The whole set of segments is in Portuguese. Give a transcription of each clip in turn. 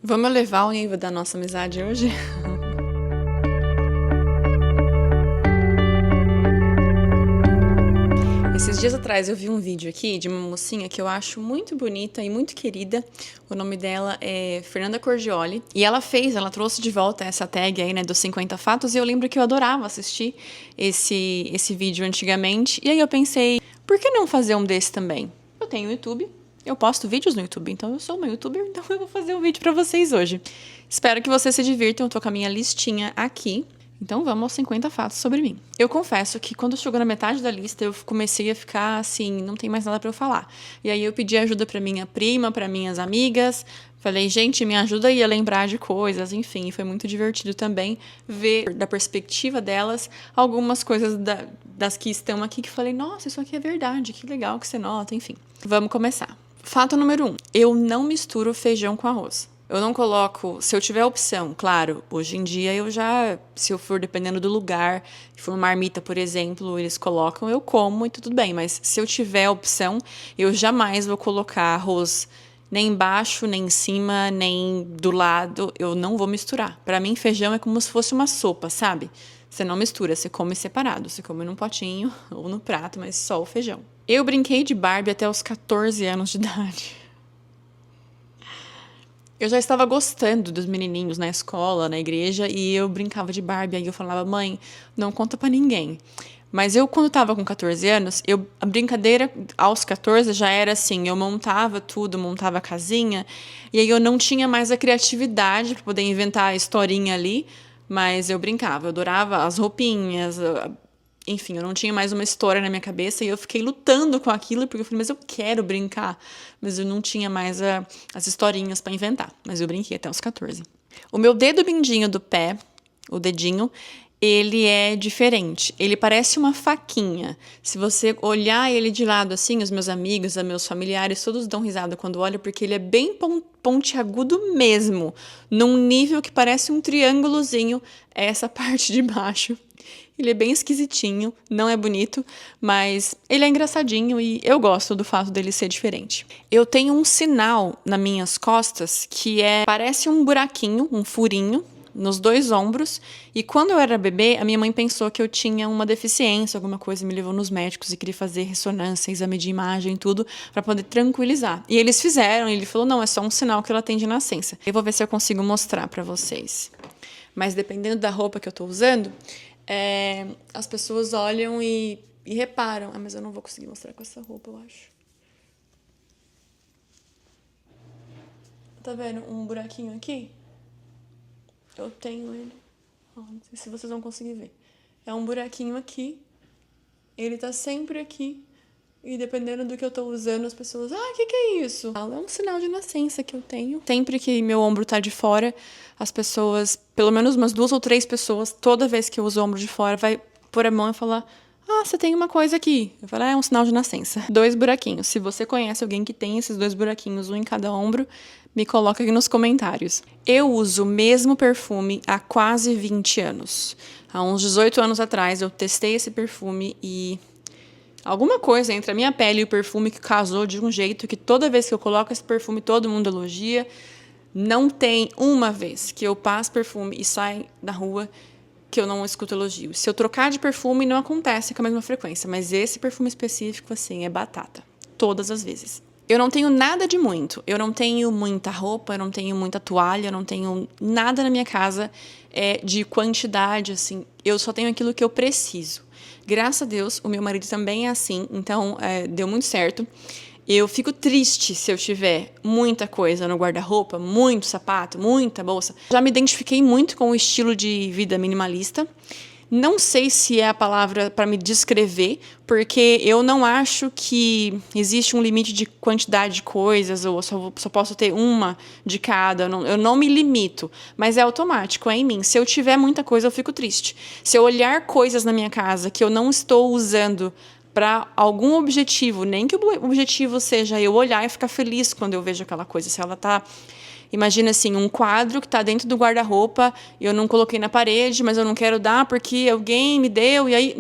Vamos elevar o nível da nossa amizade hoje? Esses dias atrás eu vi um vídeo aqui de uma mocinha que eu acho muito bonita e muito querida. O nome dela é Fernanda Cordioli. E ela trouxe de volta essa tag aí, né, dos 50 fatos. E eu lembro que eu adorava assistir esse vídeo antigamente. E aí eu pensei, por que não fazer um desse também? Eu tenho YouTube, eu posto vídeos no YouTube, então eu sou uma youtuber, então eu vou fazer um vídeo pra vocês hoje. Espero que vocês se divirtam, eu tô com a minha listinha aqui. Então vamos aos 50 fatos sobre mim. Eu confesso que quando chegou na metade da lista, eu comecei a ficar assim, não tem mais nada pra eu falar. E aí eu pedi ajuda pra minha prima, pra minhas amigas. Falei, gente, me ajuda aí a lembrar de coisas, enfim. Foi muito divertido também ver da perspectiva delas algumas coisas das que estão aqui que falei, nossa, isso aqui é verdade, que legal que você nota, enfim. Vamos começar. Fato número 1. Eu não misturo feijão com arroz. Eu não coloco, se eu tiver opção, claro, hoje em dia eu já, se eu for dependendo do lugar, se for uma marmita, por exemplo, eles colocam, eu como e tudo bem, mas se eu tiver opção, eu jamais vou colocar arroz nem embaixo, nem em cima, nem do lado, eu não vou misturar. Pra mim, feijão é como se fosse uma sopa, sabe? Você não mistura, você come separado, você come num potinho ou no prato, mas só o feijão. Eu brinquei de Barbie até os 14 anos de idade. Eu já estava gostando dos menininhos na escola, na igreja, e eu brincava de Barbie. Aí eu falava, mãe, não conta pra ninguém. Mas eu, quando estava com 14 anos, a brincadeira aos 14 já era assim, eu montava tudo, montava a casinha, e aí eu não tinha mais a criatividade para poder inventar a historinha ali, mas eu brincava, eu adorava as roupinhas, enfim, eu não tinha mais uma história na minha cabeça e eu fiquei lutando com aquilo, porque eu falei, mas eu quero brincar. Mas eu não tinha mais as historinhas para inventar. Mas eu brinquei até os 14. O meu dedo mindinho do pé, o dedinho, ele é diferente. Ele parece uma faquinha. Se você olhar ele de lado assim, os meus amigos, os meus familiares, todos dão risada quando olham, porque ele é bem pontiagudo mesmo. Num nível que parece um triângulozinho, é essa parte de baixo. Ele é bem esquisitinho, não é bonito, mas ele é engraçadinho e eu gosto do fato dele ser diferente. Eu tenho um sinal nas minhas costas que parece um buraquinho, um furinho, nos 2 ombros. E quando eu era bebê, a minha mãe pensou que eu tinha uma deficiência, alguma coisa, me levou nos médicos e queria fazer ressonância, exame de imagem, tudo, para poder tranquilizar. E eles fizeram, e ele falou, não, é só um sinal que ela tem de nascença. Eu vou ver se eu consigo mostrar para vocês. Mas dependendo da roupa que eu tô usando, as pessoas olham e reparam. Ah, mas eu não vou conseguir mostrar com essa roupa, eu acho. Tá vendo um buraquinho aqui? Eu tenho ele. Não sei se vocês vão conseguir ver. É um buraquinho aqui. Ele tá sempre aqui. E dependendo do que eu tô usando, as pessoas... Ah, o que é isso? É um sinal de nascença que eu tenho. Sempre que meu ombro tá de fora, as pessoas... Pelo menos umas 2 ou 3 pessoas, toda vez que eu uso o ombro de fora, vai pôr a mão e falar... Ah, você tem uma coisa aqui. Eu falo, é um sinal de nascença. 2 buraquinhos. Se você conhece alguém que tem esses 2 buraquinhos, um em cada ombro, me coloca aqui nos comentários. Eu uso o mesmo perfume há quase 20 anos. Há uns 18 anos atrás, eu testei esse perfume e... Alguma coisa entre a minha pele e o perfume que casou de um jeito que toda vez que eu coloco esse perfume todo mundo elogia. Não tem uma vez que eu passo perfume e saio na rua que eu não escuto elogio. Se eu trocar de perfume, não acontece com a mesma frequência. Mas esse perfume específico, assim, é batata. Todas as vezes. Eu não tenho nada de muito. Eu não tenho muita roupa, eu não tenho muita toalha, eu não tenho nada na minha casa de quantidade, assim. Eu só tenho aquilo que eu preciso. Graças a Deus, o meu marido também é assim, então deu muito certo. Eu fico triste se eu tiver muita coisa no guarda-roupa, muito sapato, muita bolsa. Já me identifiquei muito com o estilo de vida minimalista. Não sei se é a palavra para me descrever, porque eu não acho que existe um limite de quantidade de coisas, ou só posso ter uma de cada, eu não me limito, mas é automático, é em mim. Se eu tiver muita coisa, eu fico triste. Se eu olhar coisas na minha casa que eu não estou usando para algum objetivo, nem que o objetivo seja eu olhar e ficar feliz quando eu vejo aquela coisa, se ela está... Imagina assim, um quadro que está dentro do guarda-roupa, eu não coloquei na parede, mas eu não quero dar porque alguém me deu, e aí...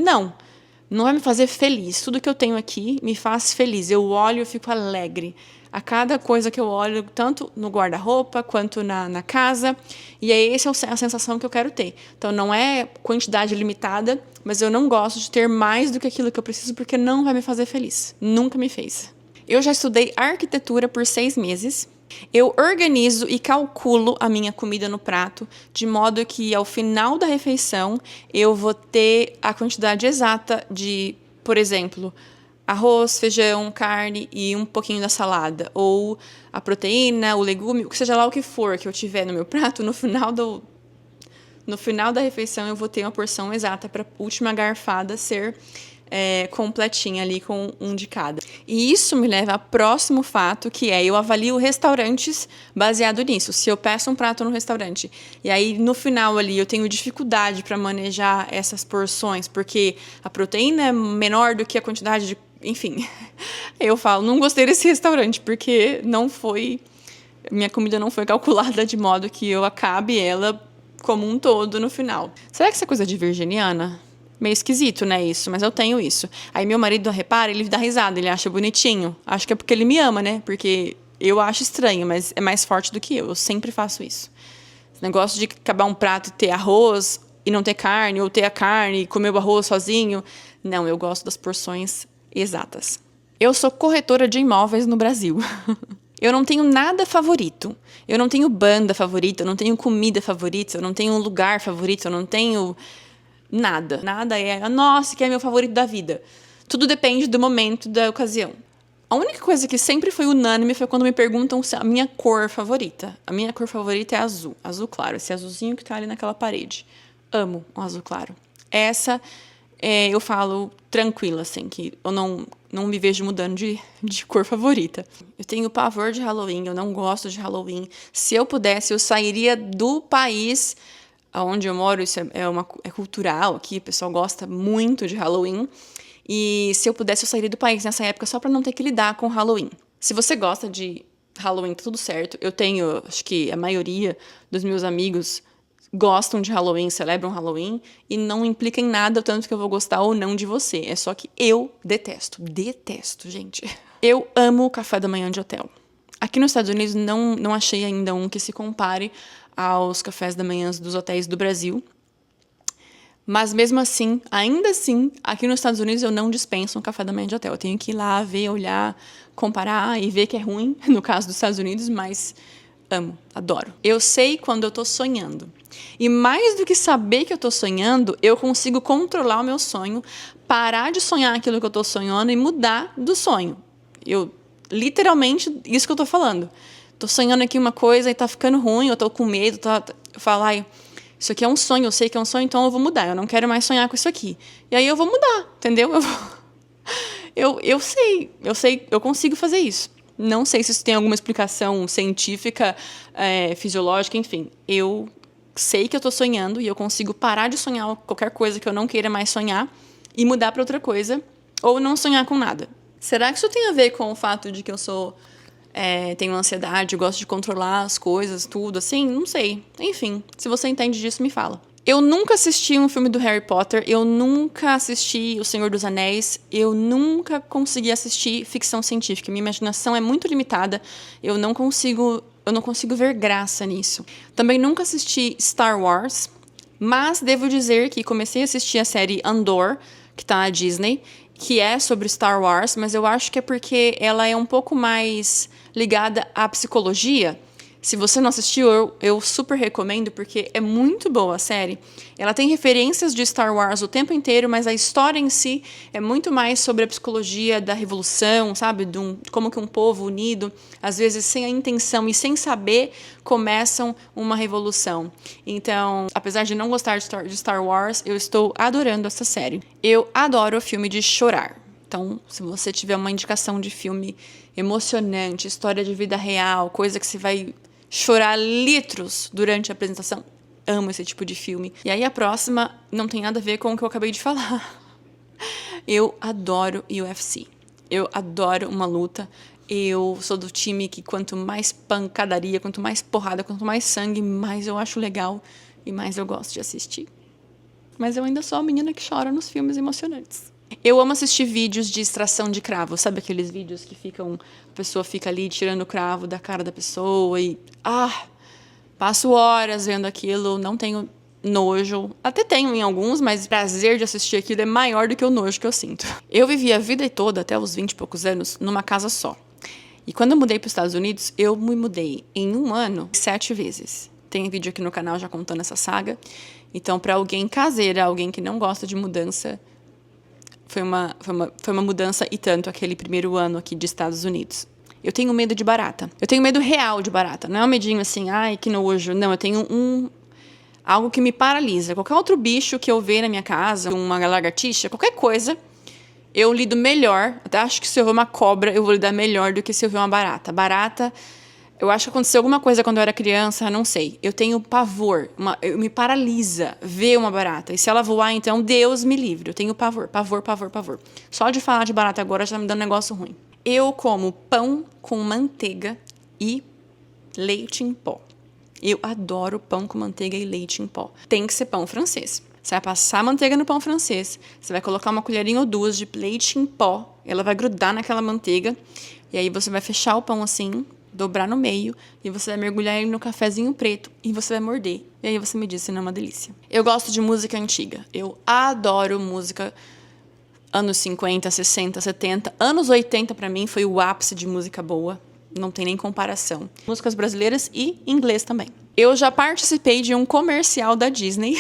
Não vai me fazer feliz. Tudo que eu tenho aqui me faz feliz. Eu olho e fico alegre. a cada coisa que eu olho, tanto no guarda-roupa quanto na casa. E é essa a sensação que eu quero ter. Então, não é quantidade limitada, mas eu não gosto de ter mais do que aquilo que eu preciso, porque não vai me fazer feliz. Nunca me fez. Eu já estudei arquitetura por 6 meses. Eu organizo e calculo a minha comida no prato, de modo que ao final da refeição eu vou ter a quantidade exata de, por exemplo, arroz, feijão, carne e um pouquinho da salada. Ou a proteína, o legume, seja lá o que for que eu tiver no meu prato, no final da refeição eu vou ter uma porção exata para a última garfada ser completinha ali com um de cada. E isso me leva ao próximo fato, que é eu avalio restaurantes baseado nisso. Se eu peço um prato no restaurante e aí no final ali eu tenho dificuldade para manejar essas porções, porque a proteína é menor do que a quantidade de... Enfim, eu falo, não gostei desse restaurante, porque minha comida não foi calculada de modo que eu acabe ela como um todo no final. Será que isso é coisa de virginiana? Meio esquisito, né, isso, mas eu tenho isso. Aí meu marido repara, ele dá risada, ele acha bonitinho. Acho que é porque ele me ama, né? Porque eu acho estranho, mas é mais forte do que eu. Eu sempre faço isso. Esse negócio de acabar um prato e ter arroz e não ter carne, ou ter a carne e comer o arroz sozinho. Não, eu gosto das porções exatas. Eu sou corretora de imóveis no Brasil. Eu não tenho nada favorito. Eu não tenho banda favorita, eu não tenho comida favorita, eu não tenho um lugar favorito, eu não tenho... Nada. Nada nossa, que é meu favorito da vida. Tudo depende do momento, da ocasião. A única coisa que sempre foi unânime foi quando me perguntam a minha cor favorita. A minha cor favorita é azul. Azul claro, esse azulzinho que tá ali naquela parede. Amo o azul claro. Essa, eu falo tranquila, assim, que eu não me vejo mudando de cor favorita. Eu tenho pavor de Halloween, eu não gosto de Halloween. Se eu pudesse, eu sairia do país... Onde eu moro, isso é cultural aqui, o pessoal gosta muito de Halloween. E se eu pudesse, eu sairia do país nessa época só para não ter que lidar com Halloween. Se você gosta de Halloween, tá tudo certo. Eu tenho, acho que a maioria dos meus amigos gostam de Halloween, celebram Halloween, e não implica em nada o tanto que eu vou gostar ou não de você. É só que eu detesto, gente. Eu amo o café da manhã de hotel. Aqui nos Estados Unidos não achei ainda um que se compare aos cafés da manhã dos hotéis do Brasil. Mas mesmo assim, ainda assim, aqui nos Estados Unidos eu não dispenso um café da manhã de hotel. Eu tenho que ir lá, ver, olhar, comparar e ver que é ruim, no caso dos Estados Unidos, mas amo, adoro. Eu sei quando eu tô sonhando. E mais do que saber que eu tô sonhando, eu consigo controlar o meu sonho, parar de sonhar aquilo que eu tô sonhando e mudar do sonho. Literalmente, isso que eu tô falando. Tô sonhando aqui uma coisa e tá ficando ruim, eu tô com medo, eu falo, isso aqui é um sonho, eu sei que é um sonho, então eu vou mudar, eu não quero mais sonhar com isso aqui. E aí eu vou mudar, entendeu? Eu sei, eu consigo fazer isso. Não sei se isso tem alguma explicação científica, fisiológica, enfim. Eu sei que eu tô sonhando e eu consigo parar de sonhar qualquer coisa que eu não queira mais sonhar e mudar para outra coisa, ou não sonhar com nada. Será que isso tem a ver com o fato de que eu tenho ansiedade, eu gosto de controlar as coisas, tudo, assim? Não sei. Enfim, se você entende disso, me fala. Eu nunca assisti um filme do Harry Potter, eu nunca assisti O Senhor dos Anéis, eu nunca consegui assistir ficção científica. Minha imaginação é muito limitada, eu não consigo ver graça nisso. Também nunca assisti Star Wars, mas devo dizer que comecei a assistir a série Andor, que tá na Disney, que é sobre Star Wars, mas eu acho que é porque ela é um pouco mais ligada à psicologia. Se você não assistiu, eu super recomendo, porque é muito boa a série. Ela tem referências de Star Wars o tempo inteiro, mas a história em si é muito mais sobre a psicologia da revolução, sabe? De como que um povo unido, às vezes sem a intenção e sem saber, começam uma revolução. Então, apesar de não gostar de Star Wars, eu estou adorando essa série. Eu adoro filme de chorar. Então, se você tiver uma indicação de filme emocionante, história de vida real, coisa que você vai chorar litros durante a apresentação, amo esse tipo de filme. E aí a próxima não tem nada a ver com o que eu acabei de falar. Eu adoro UFC. Eu adoro uma luta. Eu sou do time que quanto mais pancadaria, quanto mais porrada, quanto mais sangue, mais eu acho legal e mais eu gosto de assistir. Mas eu ainda sou a menina que chora nos filmes emocionantes. Eu amo assistir vídeos de extração de cravo. Sabe aqueles vídeos que a pessoa fica ali tirando o cravo da cara da pessoa e... passo horas vendo aquilo, não tenho nojo. Até tenho em alguns, mas o prazer de assistir aquilo é maior do que o nojo que eu sinto. Eu vivi a vida toda, até os 20 e poucos anos, numa casa só. E quando eu mudei para os Estados Unidos, eu me mudei em um ano 7 vezes. Tem vídeo aqui no canal já contando essa saga. Então, para alguém caseira, alguém que não gosta de mudança, foi uma mudança e tanto aquele primeiro ano aqui de Estados Unidos. Eu tenho medo de barata. Eu tenho medo real de barata. Não é um medinho assim, ai, que nojo. Não, eu tenho algo que me paralisa. Qualquer outro bicho que eu ver na minha casa, uma lagartixa, qualquer coisa, eu lido melhor. Até acho que se eu ver uma cobra, eu vou lidar melhor do que se eu ver uma barata. Barata, eu acho que aconteceu alguma coisa quando eu era criança, não sei. Eu tenho pavor, me paralisa ver uma barata. E se ela voar, então, Deus me livre. Eu tenho pavor, pavor, pavor, pavor. Só de falar de barata agora já tá me dando um negócio ruim. Eu como pão com manteiga e leite em pó. Eu adoro pão com manteiga e leite em pó. Tem que ser pão francês. Você vai passar manteiga no pão francês, você vai colocar uma colherinha ou duas de leite em pó, ela vai grudar naquela manteiga, e aí você vai fechar o pão assim, dobrar no meio, e você vai mergulhar ele no cafezinho preto, e você vai morder. E aí você me diz se não é uma delícia. Eu gosto de música antiga. Eu adoro música anos 50, 60, 70. Anos 80, pra mim, foi o ápice de música boa. Não tem nem comparação. Músicas brasileiras e inglês também. Eu já participei de um comercial da Disney.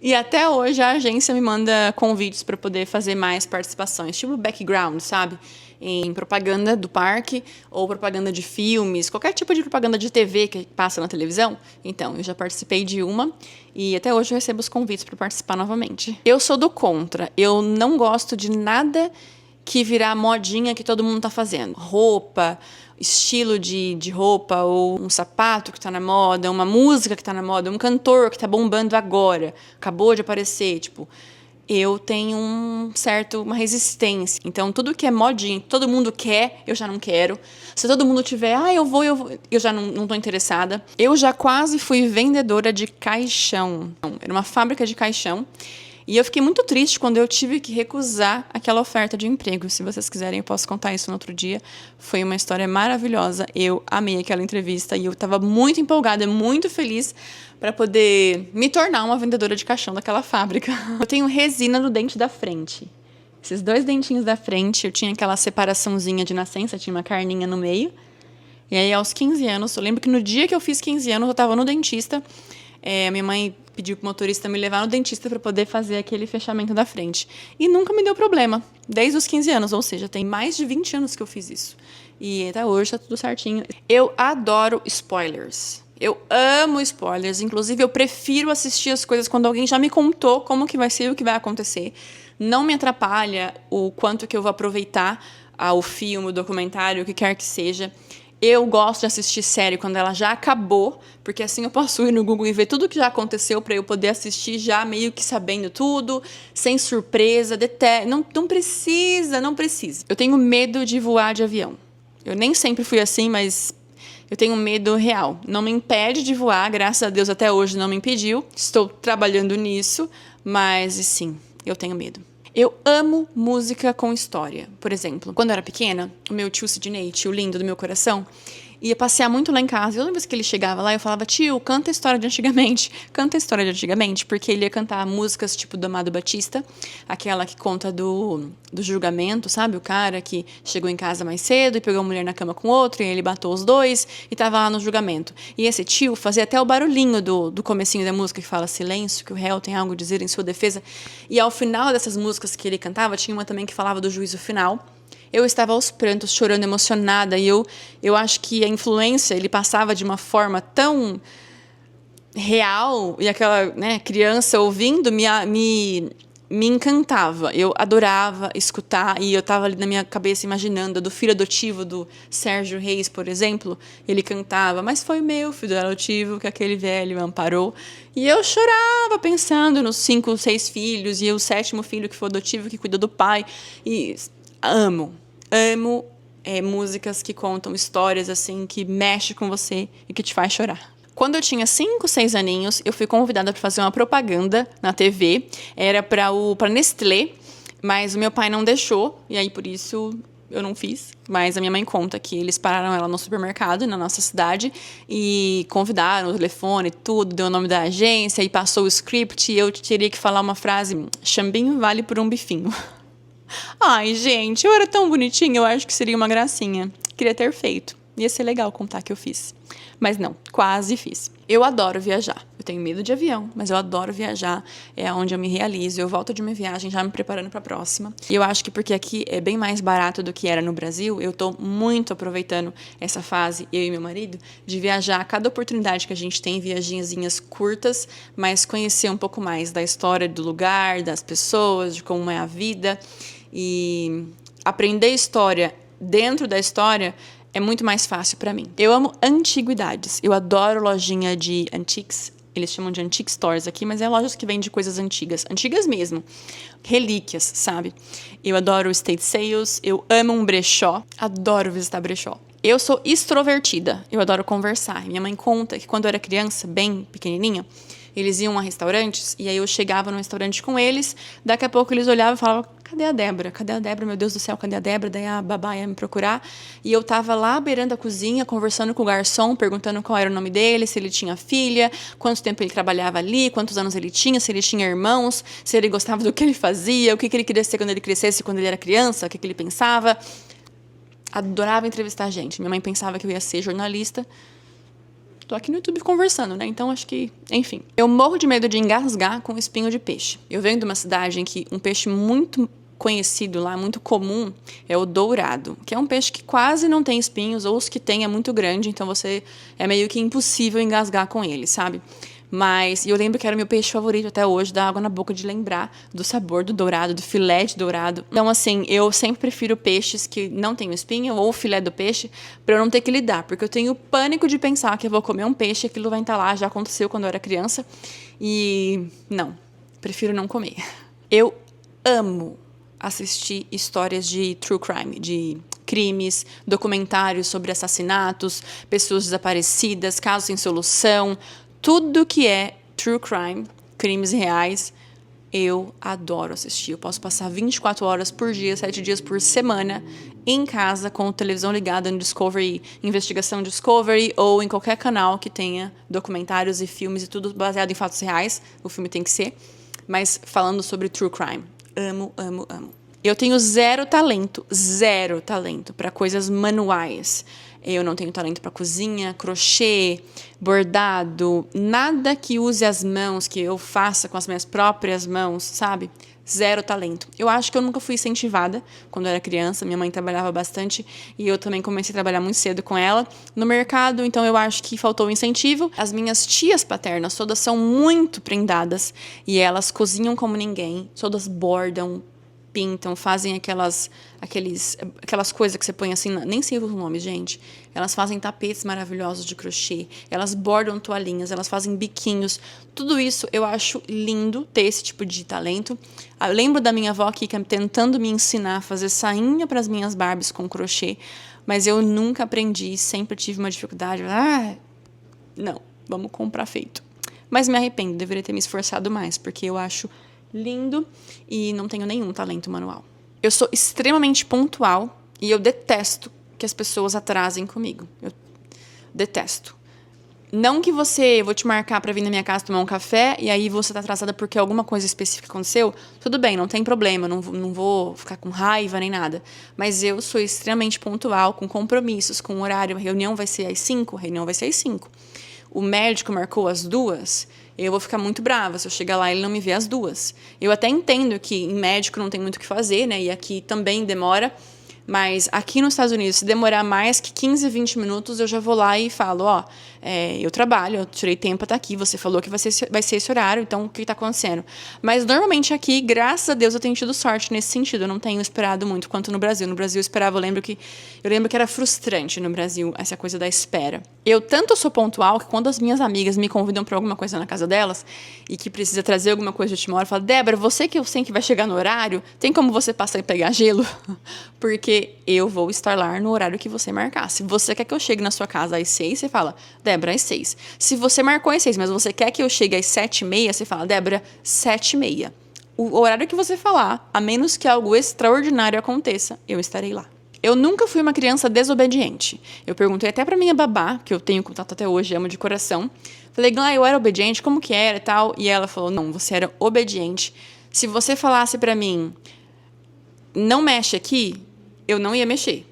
E até hoje a agência me manda convites para poder fazer mais participações. Tipo background, sabe? Em propaganda do parque ou propaganda de filmes. Qualquer tipo de propaganda de TV que passa na televisão. Então, eu já participei de uma. E até hoje eu recebo os convites para participar novamente. Eu sou do contra. Eu não gosto de nada que virar modinha que todo mundo tá fazendo. Roupa, estilo de uma ou um sapato que tá na moda, uma música que tá na moda, um cantor que tá bombando agora, acabou de aparecer, tipo... Eu tenho uma resistência. Então, tudo que é modinha, todo mundo quer, eu já não quero. Se todo mundo tiver, eu vou, eu já não tô interessada. Eu já quase fui vendedora de caixão. Era uma fábrica de caixão. E eu fiquei muito triste quando eu tive que recusar aquela oferta de emprego. Se vocês quiserem, eu posso contar isso no outro dia. Foi uma história maravilhosa. Eu amei aquela entrevista e eu estava muito empolgada, muito feliz para poder me tornar uma vendedora de caixão daquela fábrica. Eu tenho resina no dente da frente. Esses 2 dentinhos da frente, eu tinha aquela separaçãozinha de nascença, tinha uma carninha no meio. E aí, aos 15 anos, eu lembro que no dia que eu fiz 15 anos, eu estava no dentista. Minha mãe pediu pro motorista me levar no dentista para poder fazer aquele fechamento da frente. E nunca me deu problema, desde os 15 anos, ou seja, tem mais de 20 anos que eu fiz isso. E até hoje tá tudo certinho. Eu adoro spoilers. Eu amo spoilers, inclusive eu prefiro assistir as coisas quando alguém já me contou como que vai ser e o que vai acontecer. Não me atrapalha o quanto que eu vou aproveitar o filme, o documentário, o que quer que seja. Eu gosto de assistir série quando ela já acabou, porque assim eu posso ir no Google e ver tudo que já aconteceu para eu poder assistir já meio que sabendo tudo, sem surpresa, não precisa. Eu tenho medo de voar de avião. Eu nem sempre fui assim, mas eu tenho medo real. Não me impede de voar, graças a Deus até hoje não me impediu. Estou trabalhando nisso, mas sim, eu tenho medo. Eu amo música com história. Por exemplo, quando eu era pequena, o meu tio Sidney, tio lindo do meu coração, ia passear muito lá em casa. E toda vez que ele chegava lá, eu falava, tio, canta a história de antigamente. Canta a história de antigamente, porque ele ia cantar músicas tipo do Amado Batista, aquela que conta do julgamento, sabe? O cara que chegou em casa mais cedo e pegou a mulher na cama com outro, e ele matou os dois e tava lá no julgamento. E esse tio fazia até o barulhinho do comecinho da música que fala silêncio, que o réu tem algo a dizer em sua defesa. E ao final dessas músicas que ele cantava, tinha uma também que falava do juízo final. Eu estava aos prantos, chorando, emocionada. E eu acho que a influência, ele passava de uma forma tão real. E aquela criança ouvindo me encantava. Eu adorava escutar. E eu estava ali na minha cabeça imaginando do filho adotivo do Sérgio Reis, por exemplo. Ele cantava, mas foi meu filho adotivo que aquele velho amparou. E eu chorava pensando nos 5, 6 filhos. E o 7º filho que foi adotivo, que cuida do pai. E amo músicas que contam histórias assim, que mexem com você e que te faz chorar. Quando eu tinha 5, 6 aninhos, eu fui convidada para fazer uma propaganda na TV. Era para Nestlé. Mas o meu pai não deixou, e aí por isso eu não fiz. Mas a minha mãe conta que eles pararam ela no supermercado, na nossa cidade, e convidaram o telefone, tudo, deu o nome da agência, e passou o script, e eu teria que falar uma frase: chambinho vale por um bifinho. Ai, gente, eu era tão bonitinha, eu acho que seria uma gracinha. Queria ter feito. Ia ser legal contar que eu fiz. Mas não, quase fiz. Eu adoro viajar. Eu tenho medo de avião, mas eu adoro viajar. É onde eu me realizo. Eu volto de uma viagem já me preparando para a próxima. E eu acho que porque aqui é bem mais barato do que era no Brasil, eu tô muito aproveitando essa fase, eu e meu marido, de viajar. Cada oportunidade que a gente tem, viagenzinhas curtas, mas conhecer um pouco mais da história do lugar, das pessoas, de como é a vida. E aprender história dentro da história é muito mais fácil para mim. Eu amo antiguidades. Eu adoro lojinha de antiques. Eles chamam de antique stores aqui, mas é lojas que vendem coisas antigas. Antigas mesmo. Relíquias, sabe? Eu adoro estate sales. Eu amo um brechó. Adoro visitar brechó. Eu sou extrovertida. Eu adoro conversar. Minha mãe conta que quando eu era criança, bem pequenininha, eles iam a restaurantes, e aí eu chegava no restaurante com eles, daqui a pouco eles olhavam e falavam: cadê a Débora? Cadê a Débora? Meu Deus do céu, cadê a Débora? Daí a babá ia me procurar, e eu tava lá beirando a cozinha, conversando com o garçom, perguntando qual era o nome dele, se ele tinha filha, quanto tempo ele trabalhava ali, quantos anos ele tinha, se ele tinha irmãos, se ele gostava do que ele fazia, o que ele queria ser quando ele crescesse, quando ele era criança, o que ele pensava. Adorava entrevistar gente. Minha mãe pensava que eu ia ser jornalista. Tô aqui no YouTube conversando, né? Então, acho que... Enfim. Eu morro de medo de engasgar com espinho de peixe. Eu venho de uma cidade em que um peixe muito conhecido lá, muito comum, é o dourado, que é um peixe que quase não tem espinhos, ou os que tem é muito grande, então você... É meio que impossível engasgar com ele, sabe? Mas eu lembro que era o meu peixe favorito até hoje, dá água na boca de lembrar do sabor do dourado, do filé de dourado. Então, assim, eu sempre prefiro peixes que não tenham espinho ou o filé do peixe para eu não ter que lidar, porque eu tenho pânico de pensar que eu vou comer um peixe e aquilo vai estar lá, já aconteceu quando eu era criança. E não, prefiro não comer. Eu amo assistir histórias de true crime, de crimes, documentários sobre assassinatos, pessoas desaparecidas, casos sem solução. Tudo que é true crime, crimes reais, eu adoro assistir. Eu posso passar 24 horas por dia, 7 dias por semana, em casa, com a televisão ligada no Discovery, Investigação Discovery, ou em qualquer canal que tenha documentários e filmes e tudo baseado em fatos reais. O filme tem que ser. Mas falando sobre true crime. Amo, amo, amo. Eu tenho zero talento para coisas manuais. Eu não tenho talento para cozinha, crochê, bordado, nada que use as mãos, que eu faça com as minhas próprias mãos, sabe? Zero talento. Eu acho que eu nunca fui incentivada quando eu era criança. Minha mãe trabalhava bastante e eu também comecei a trabalhar muito cedo com ela no mercado, então eu acho que faltou incentivo. As minhas tias paternas todas são muito prendadas e elas cozinham como ninguém, todas bordam, pintam, fazem aquelas coisas que você põe assim, nem sei os nomes, gente. Elas fazem tapetes maravilhosos de crochê, elas bordam toalhinhas, elas fazem biquinhos. Tudo isso eu acho lindo, ter esse tipo de talento. Eu lembro da minha avó aqui tentando me ensinar a fazer sainha para as minhas Barbies com crochê, mas eu nunca aprendi, sempre tive uma dificuldade. Não, vamos comprar feito. Mas me arrependo, deveria ter me esforçado mais, porque eu acho lindo e não tenho nenhum talento manual. Eu sou extremamente pontual e eu detesto que as pessoas atrasem comigo. Eu detesto. Não que eu vou te marcar para vir na minha casa tomar um café e aí você tá atrasada porque alguma coisa específica aconteceu. Tudo bem, não tem problema, não vou ficar com raiva nem nada. Mas eu sou extremamente pontual, com compromissos, com horário. A reunião vai ser às 5, O médico marcou às 2, eu vou ficar muito brava se eu chegar lá e ele não me ver às 2. Eu até entendo que em médico não tem muito o que fazer, né? E aqui também demora. Mas aqui nos Estados Unidos, se demorar mais que 15, 20 minutos, eu já vou lá e falo, eu trabalho, eu tirei tempo para estar aqui, você falou que vai ser esse horário, então o que está acontecendo? Mas normalmente aqui, graças a Deus, eu tenho tido sorte nesse sentido, eu não tenho esperado muito quanto no Brasil. No Brasil eu esperava, eu lembro que era frustrante no Brasil essa coisa da espera. Eu tanto sou pontual que quando as minhas amigas me convidam para alguma coisa na casa delas e que precisa trazer alguma coisa de última hora, eu falo, Débora, você que eu sei que vai chegar no horário, tem como você passar e pegar gelo? Porque eu vou estar lá no horário que você marcar. Se você quer que eu chegue na sua casa às 6, você fala, Débora, às 6. Se você marcou às 6, mas você quer que eu chegue às 7h30, você fala, Débora, 7h30. o horário que você falar, a menos que algo extraordinário aconteça, eu estarei lá. Eu nunca fui uma criança desobediente. Eu perguntei até pra minha babá, que eu tenho contato até hoje, amo de coração. Falei, Glá, eu era obediente, como que era e tal? E ela falou, não, você era obediente. Se você falasse pra mim, não mexe aqui, eu não ia mexer.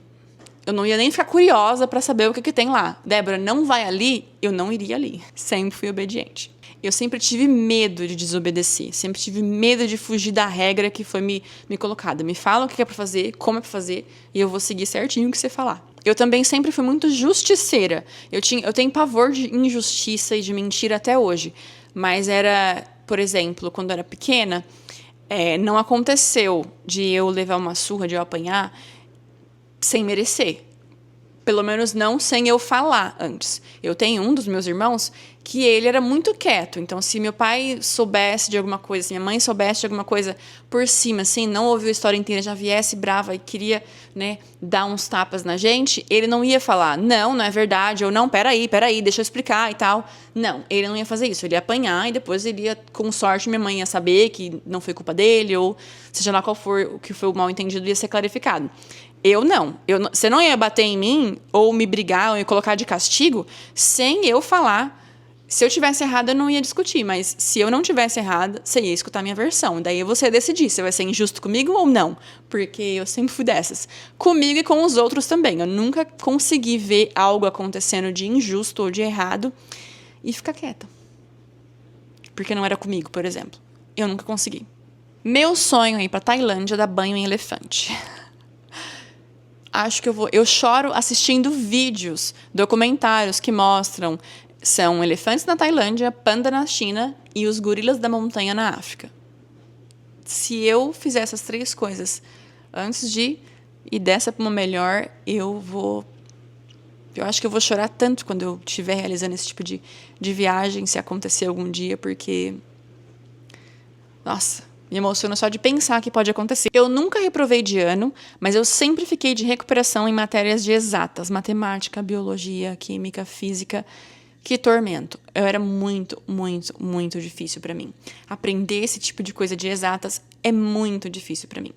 Eu não ia nem ficar curiosa pra saber o que tem lá. Débora, não vai ali, eu não iria ali. Sempre fui obediente. Eu sempre tive medo de desobedecer. Sempre tive medo de fugir da regra que foi me colocada. Me fala o que é pra fazer, como é pra fazer, e eu vou seguir certinho o que você falar. Eu também sempre fui muito justiceira. Eu tenho pavor de injustiça e de mentira até hoje. Mas era, por exemplo, quando eu era pequena, não aconteceu de eu levar uma surra, de eu apanhar sem merecer. Pelo menos não sem eu falar antes. Eu tenho um dos meus irmãos que ele era muito quieto. Então, se meu pai soubesse de alguma coisa, se minha mãe soubesse de alguma coisa por cima, assim, não ouviu a história inteira, já viesse brava e queria, né, dar uns tapas na gente, ele não ia falar, não é verdade, ou não, peraí, deixa eu explicar e tal. Não, ele não ia fazer isso. Ele ia apanhar e depois ele ia, com sorte, minha mãe ia saber que não foi culpa dele, ou seja lá qual for o que foi o mal entendido, ia ser clarificado. Eu não. Você não ia bater em mim, ou me brigar, ou me colocar de castigo, sem eu falar. Se eu tivesse errado, eu não ia discutir. Mas se eu não tivesse errado, você ia escutar a minha versão. Daí você ia decidir se vai ser injusto comigo ou não. Porque eu sempre fui dessas. Comigo e com os outros também. Eu nunca consegui ver algo acontecendo de injusto ou de errado e ficar quieta. Porque não era comigo, por exemplo. Eu nunca consegui. Meu sonho é ir pra Tailândia dar banho em elefante. Acho que eu choro assistindo vídeos, documentários que mostram são elefantes na Tailândia, panda na China e os gorilas da montanha na África. Se eu fizer essas 3 coisas antes de ir dessa para uma melhor, eu acho que eu vou chorar tanto quando eu estiver realizando esse tipo de viagem, se acontecer algum dia, porque nossa, me emociona só de pensar que pode acontecer. Eu nunca reprovei de ano, mas eu sempre fiquei de recuperação em matérias de exatas. Matemática, biologia, química, física. Que tormento. Era muito, muito, muito difícil para mim. Aprender esse tipo de coisa de exatas é muito difícil para mim.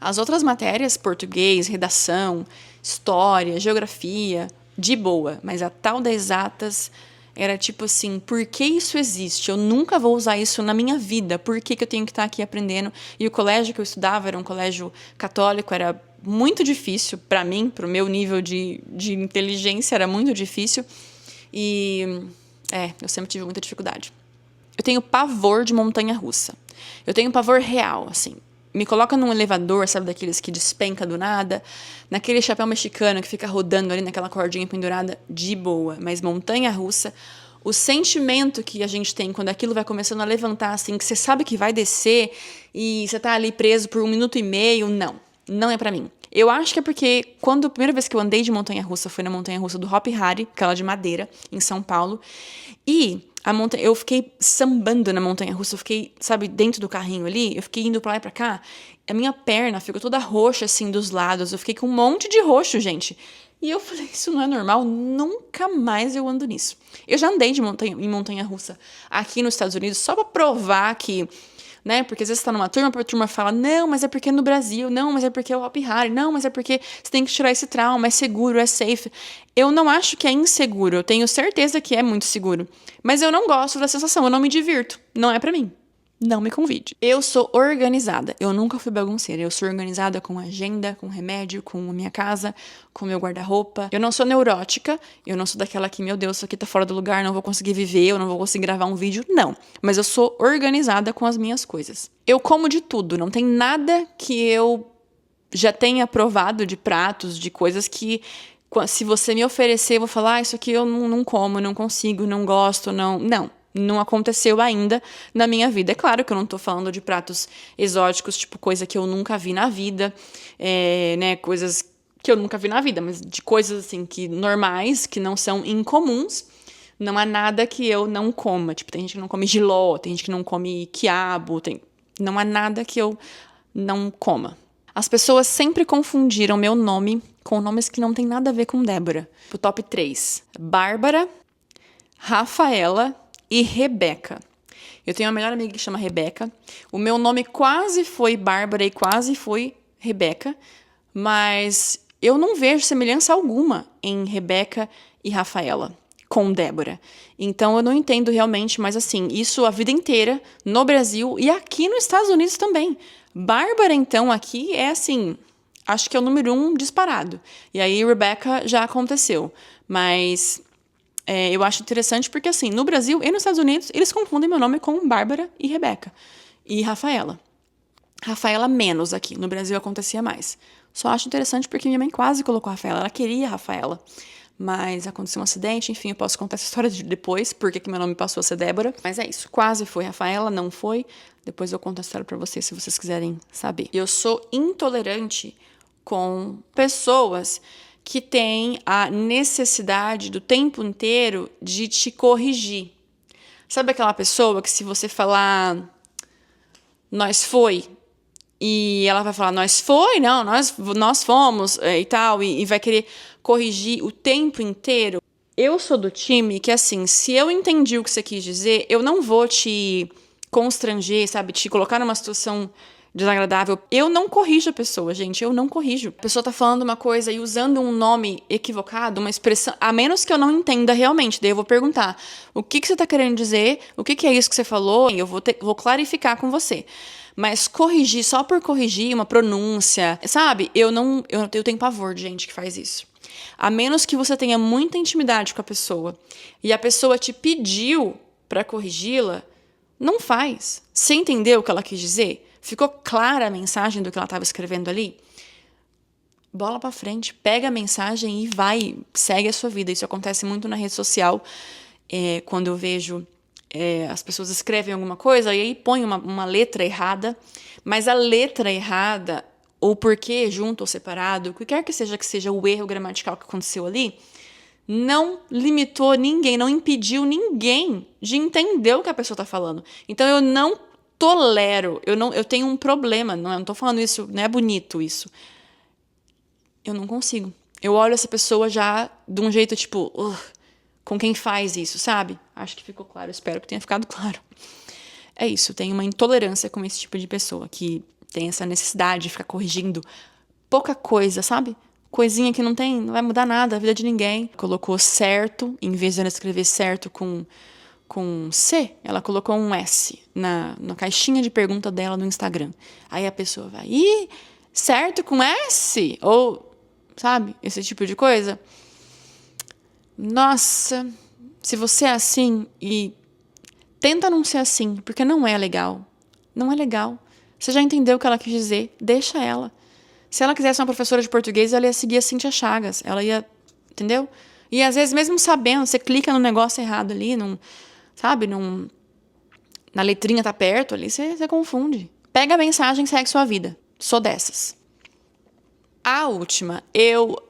As outras matérias, português, redação, história, geografia, de boa. Mas a tal das exatas... Era tipo assim, por que isso existe? Eu nunca vou usar isso na minha vida. Por que eu tenho que estar aqui aprendendo? E o colégio que eu estudava era um colégio católico, era muito difícil para mim, para o meu nível de inteligência, era muito difícil. E, eu sempre tive muita dificuldade. Eu tenho pavor de montanha-russa. Eu tenho pavor real, assim. Me coloca num elevador, sabe, daqueles que despenca do nada, naquele chapéu mexicano que fica rodando ali naquela cordinha pendurada, de boa. Mas montanha-russa, o sentimento que a gente tem quando aquilo vai começando a levantar, assim, que você sabe que vai descer e você tá ali preso por 1 minuto e meio, não é pra mim. Eu acho que é porque a primeira vez que eu andei de montanha-russa foi na montanha-russa do Hopi Hari, aquela de madeira, em São Paulo, e eu fiquei sambando na montanha-russa, eu fiquei, sabe, dentro do carrinho ali, eu fiquei indo pra lá e pra cá, a minha perna ficou toda roxa, assim, dos lados, eu fiquei com um monte de roxo, gente. E eu falei, isso não é normal, nunca mais eu ando nisso. Eu já andei em montanha-russa aqui nos Estados Unidos, só pra provar que... Né? Porque às vezes você tá numa turma, a turma fala, não, mas é porque é no Brasil, não, mas é porque é o Hopi Hari, não, mas é porque você tem que tirar esse trauma, é seguro, é safe. Eu não acho que é inseguro, eu tenho certeza que é muito seguro. Mas eu não gosto da sensação, eu não me divirto, não é pra mim. Não me convide. Eu sou organizada. Eu nunca fui bagunceira. Eu sou organizada com agenda, com remédio, com a minha casa, com o meu guarda-roupa. Eu não sou neurótica. Eu não sou daquela que, meu Deus, isso aqui tá fora do lugar, não vou conseguir viver, eu não vou conseguir gravar um vídeo. Não. Mas eu sou organizada com as minhas coisas. Eu como de tudo. Não tem nada que eu já tenha provado de pratos, de coisas que... Se você me oferecer, eu vou falar, isso aqui eu não como, não consigo, não gosto, não... Não aconteceu ainda na minha vida. É claro que eu não tô falando de pratos exóticos, tipo coisa que eu nunca vi na vida, né, coisas que eu nunca vi na vida, mas de coisas assim que normais, que não são incomuns, não há nada que eu não coma. Tipo, tem gente que não come jiló, tem gente que não come quiabo, não há nada que eu não coma. As pessoas sempre confundiram meu nome com nomes que não tem nada a ver com Débora. O top 3. Bárbara, Rafaela e Rebeca. Eu tenho uma melhor amiga que chama Rebeca. O meu nome quase foi Bárbara e quase foi Rebeca, mas eu não vejo semelhança alguma em Rebeca e Rafaela com Débora. Então eu não entendo realmente, mas assim, isso a vida inteira no Brasil e aqui nos Estados Unidos também. Bárbara, então, aqui é assim, acho que é o número 1 disparado. E aí Rebecca já aconteceu. Mas eu acho interessante porque, assim, no Brasil e nos Estados Unidos, eles confundem meu nome com Bárbara e Rebeca. E Rafaela. Rafaela menos aqui. No Brasil acontecia mais. Só acho interessante porque minha mãe quase colocou Rafaela. Ela queria Rafaela. Mas aconteceu um acidente, enfim, eu posso contar essa história depois, porque que meu nome passou a ser Débora. Mas é isso, quase foi Rafaela, não foi. Depois eu conto a história pra vocês, se vocês quiserem saber. Eu sou intolerante com pessoas que têm a necessidade do tempo inteiro de te corrigir. Sabe aquela pessoa que se você falar nós foi, e ela vai falar, nós foi, não, nós fomos e tal, e vai querer corrigir o tempo inteiro. Eu sou do time que, assim, se eu entendi o que você quis dizer, eu não vou te constranger, sabe, te colocar numa situação desagradável. Eu não corrijo a pessoa, gente, eu não corrijo. A pessoa tá falando uma coisa e usando um nome equivocado, uma expressão, a menos que eu não entenda realmente, daí eu vou perguntar, o que você tá querendo dizer? O que é isso que você falou? Eu vou clarificar com você. Mas corrigir só por corrigir uma pronúncia, sabe? Eu tenho pavor de gente que faz isso. A menos que você tenha muita intimidade com a pessoa e a pessoa te pediu para corrigi-la, não faz. Você entendeu o que ela quis dizer? Ficou clara a mensagem do que ela estava escrevendo ali? Bola para frente, pega a mensagem e vai, segue a sua vida. Isso acontece muito na rede social, quando eu vejo as pessoas escrevem alguma coisa e aí põem uma letra errada, mas a letra errada, ou porquê, junto ou separado, o que quer que seja o erro gramatical que aconteceu ali, não limitou ninguém, não impediu ninguém de entender o que a pessoa está falando. Então eu não tolero, eu tenho um problema, não estou falando isso, não é bonito isso. Eu não consigo. Eu olho essa pessoa já de um jeito tipo, com quem faz isso, sabe? Acho que ficou claro, espero que tenha ficado claro. É isso, eu tenho uma intolerância com esse tipo de pessoa, que tem essa necessidade de ficar corrigindo pouca coisa, sabe? Coisinha que não vai mudar nada a vida de ninguém. Colocou certo, em vez de ela escrever certo com C, ela colocou um S na caixinha de pergunta dela no Instagram. Aí a pessoa vai, certo com S? Ou, sabe, esse tipo de coisa. Nossa, se você é assim, e tenta não ser assim, porque não é legal. Não é legal. Você já entendeu o que ela quis dizer, deixa ela. Se ela quisesse uma professora de português, ela ia seguir a Cíntia Chagas. Ela ia, entendeu? E às vezes, mesmo sabendo, você clica no negócio errado ali, na letrinha tá perto ali, você confunde. Pega a mensagem e segue sua vida. Sou dessas. A última, eu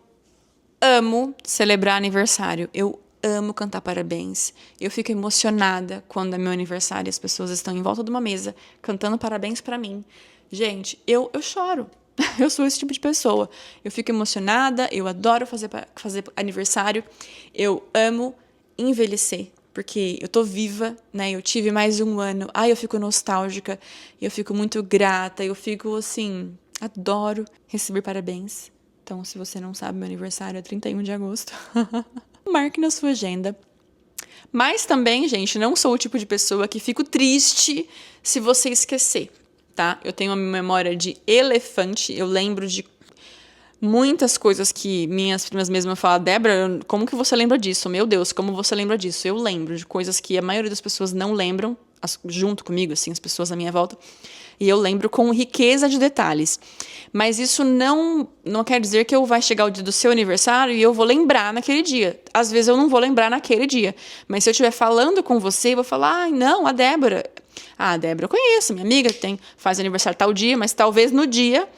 amo celebrar aniversário. Eu amo cantar parabéns. Eu fico emocionada quando é meu aniversário e as pessoas estão em volta de uma mesa cantando parabéns pra mim. Gente, eu choro. Eu sou esse tipo de pessoa. Eu fico emocionada, eu adoro fazer aniversário. Eu amo envelhecer, porque eu tô viva, né? Eu tive mais um ano. Ai, eu fico nostálgica, eu fico muito grata, eu fico assim, adoro receber parabéns. Então, se você não sabe, meu aniversário é 31 de agosto. Marque na sua agenda. Mas também, gente, não sou o tipo de pessoa que fico triste se você esquecer, tá? Eu tenho uma memória de elefante. Eu lembro de muitas coisas que minhas primas mesmas falam, Débora, como que você lembra disso? Meu Deus, como você lembra disso? Eu lembro de coisas que a maioria das pessoas não lembram, junto comigo, assim, as pessoas à minha volta. E eu lembro com riqueza de detalhes. Mas isso não quer dizer que eu vai chegar o dia do seu aniversário e eu vou lembrar naquele dia. Às vezes eu não vou lembrar naquele dia. Mas se eu estiver falando com você, eu vou falar, não, a Débora. A Débora eu conheço, minha amiga faz aniversário tal dia, mas talvez no dia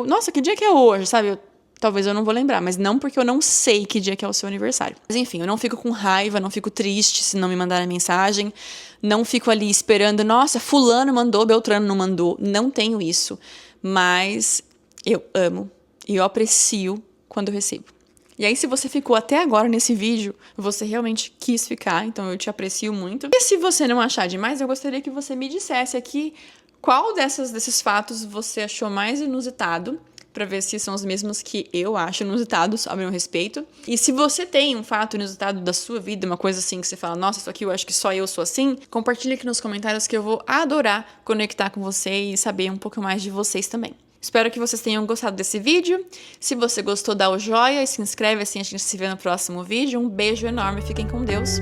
nossa, que dia que é hoje, sabe? Talvez eu não vou lembrar, mas não porque eu não sei que dia que é o seu aniversário. Mas enfim, eu não fico com raiva, não fico triste se não me mandarem mensagem, não fico ali esperando, nossa, fulano mandou, Beltrano não mandou. Não tenho isso, mas eu amo e eu aprecio quando eu recebo. E aí, se você ficou até agora nesse vídeo, você realmente quis ficar, então eu te aprecio muito. E se você não achar demais, eu gostaria que você me dissesse aqui qual desses fatos você achou mais inusitado, pra ver se são os mesmos que eu acho inusitados ao meu respeito. E se você tem um fato inusitado da sua vida, uma coisa assim que você fala, nossa, isso aqui eu acho que só eu sou assim, compartilha aqui nos comentários que eu vou adorar conectar com você e saber um pouco mais de vocês também. Espero que vocês tenham gostado desse vídeo. Se você gostou, dá o joinha e se inscreve, assim a gente se vê no próximo vídeo. Um beijo enorme, fiquem com Deus.